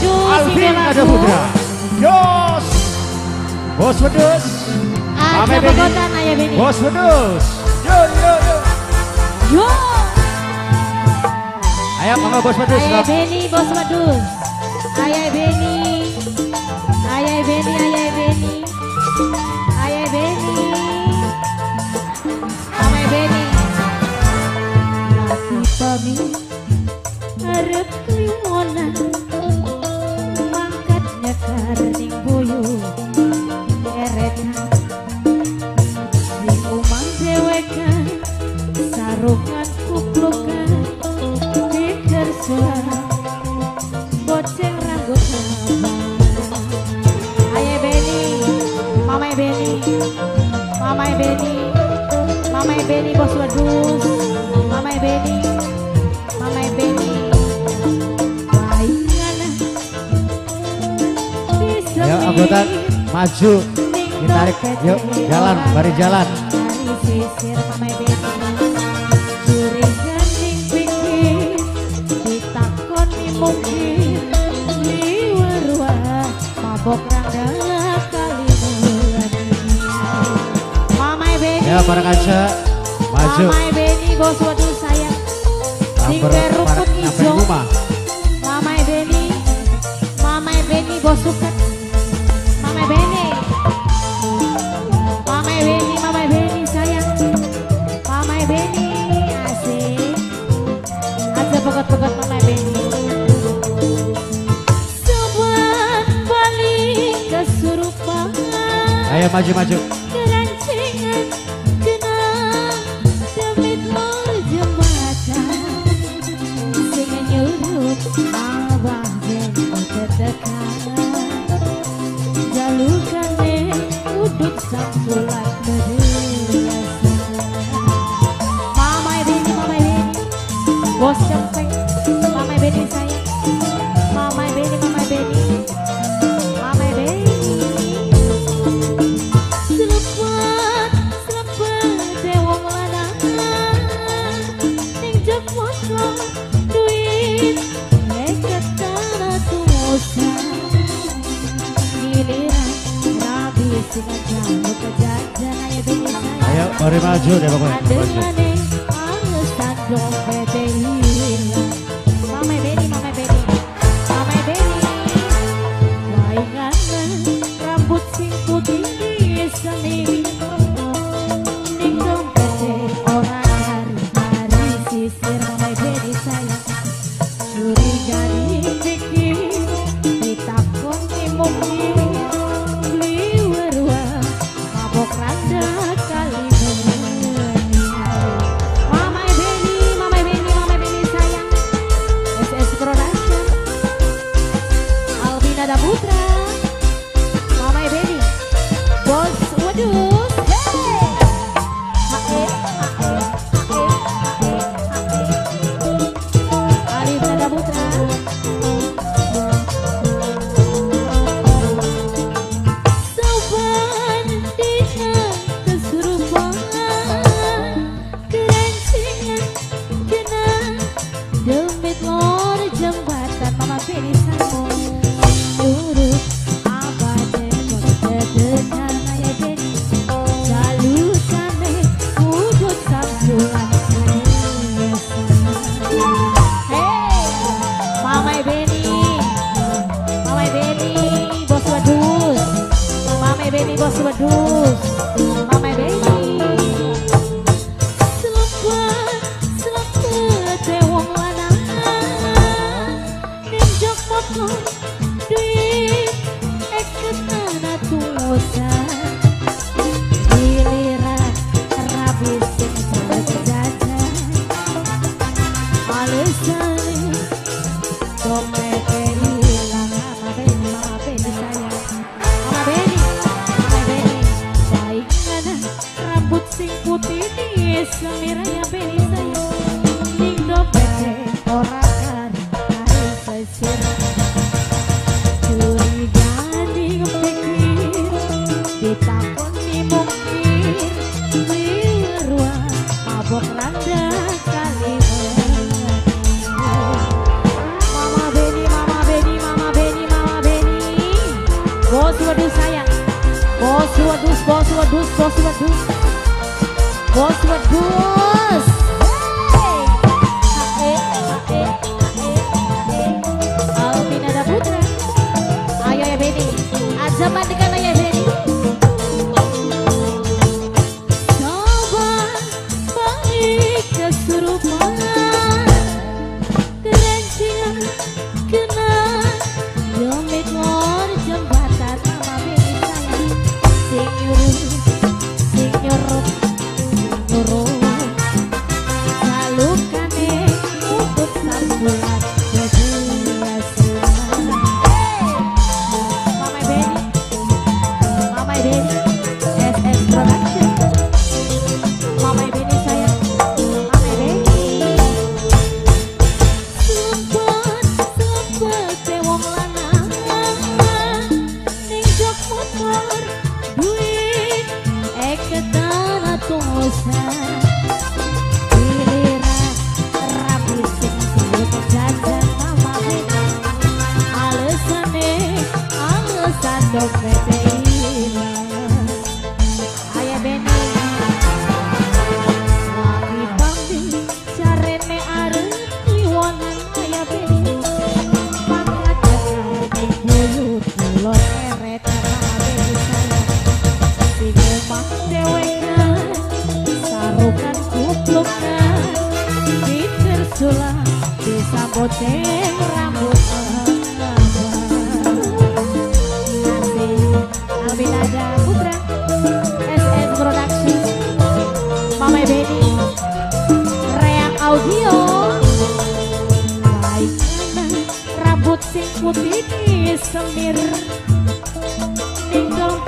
Wedus. Alvin ada Putra. Yos. Bos Wedus. Aja Bogotan Ayah Beni. Bos Wedus. Yo yo yo. Yo. Ayo monggo Bos Wedus. Ayah Beni, Bos Wedus. Ayah Beni. Ayah Beni, Ayah Beni. Ayah Beni. Ayah Beni. Laki pami harap limonan mangkat nyekar ning boyo erekan ning umang dewekan sarungan kuplukan dikerja boceng rambut abang. Ayah Beni, Mamai Beni, Mamai Beni, Mamai Beni Bos Wedus, Mamai Beni, Mamai Beni. Ayo anggota maju, ditarik, yuk jalan, bari jalan. Sisir Mamai Beni, curiga ning pikir, ditakoni mungkin, liwar-war, mabok rangga kali melani. Mamai Beni, Ya bareng aja, maju. Mamai Beni Bos Wedus sayang, singger rumput hijau. Mamai Beni, Mamai Beni Bos Suket. Mamai Beni, Mamai Beni, Mamai Beni sayang, Mamai Beni asik, aja pegot-pegot Mamai Beni. Sobat balik kesurupan. Ayo maju. Kerancingan kenang demi telur jembatan, sing nyurup abah jengkol terdekat. Jalukane udut samsulat berasa. Mamai Beni, Mamai Beni, Bos Cempeng, Mamai Beni sayang, Mamai Beni, Mamai Beni, Mamai Beni. Selepat dewang lanang, ning jok motor duit leket tanah tumusan. Giliran rabi singa jamu kejajan Ayah Beni sayang. Ayo bari maju deh pokoknya. Maju. Adengane alasan dompet hilang. Mamai Beni, Mamai Beni, Mamai Beni. Laingan rambut sing putih sendiri, ning dompet ora hari-hari sisir Mamai Beni sayang. Curiga dipikir, ditakoni mungkin, liwar-war, mabok randa kali melani. Mamai Beni, Mamai Beni, Mamai Beni sayang. SS Production, Alvin ada Putra, Mamai Beni, Bos Wedus. Hey! Alvin ada Putra. Sopan dina kesurupan, kerancingan kenang demi telur jembatan. Mamai Beni sayang, nyuruh abah jengkol terdekat. Ayah Beni, jalukane udut samsulan berasa. Hey, Mamai Beni, Mamai Beni Bos Wedus, Mamai Beni Bos Wedus, Mamai Beni. Selepat dewang lanang, ning jok motor duit eket tanah tumusan. Giliran rabi sing kejajan, alasan dompet hilang. Mamai Beni, Mamai Beni sayang, Mamai Beni, Mamai Beni. Saingan rambut sing putih semir Ayah Beni sayang, ning dompet ora hari-hari sisir. Curiga ning pikir, ditakoni mungkin, liwar-war, mabok randa kali melani. Mamai Beni, bos wedus, bos wedus. Alvina ada Putra, ayo ya Beni, aja mandikan ya Beni. Sobat baik kesurupan, kerencian kena demi ngor jembatan sama Beni sayang. Sing nyuruh salukane untuk sambulan kebiasaan. Mama Beni, SS Production. Mama Beni sayang, Mama Beni. Sempet wong lanang ning jok motor duit eketana tunggusan. Dompet hilang, ayah Beni lagi pambi carene arep iwanan ayah Beni pangkat dasar bulu kulon eret sama Beni sayang. Sige mang dewekan sarukan kuplukan pinter sulam disambut rambut Alvina ada Putra, SS Production, Mama Beni, Reak Audio. Baik rambut sing putih semir, tinggal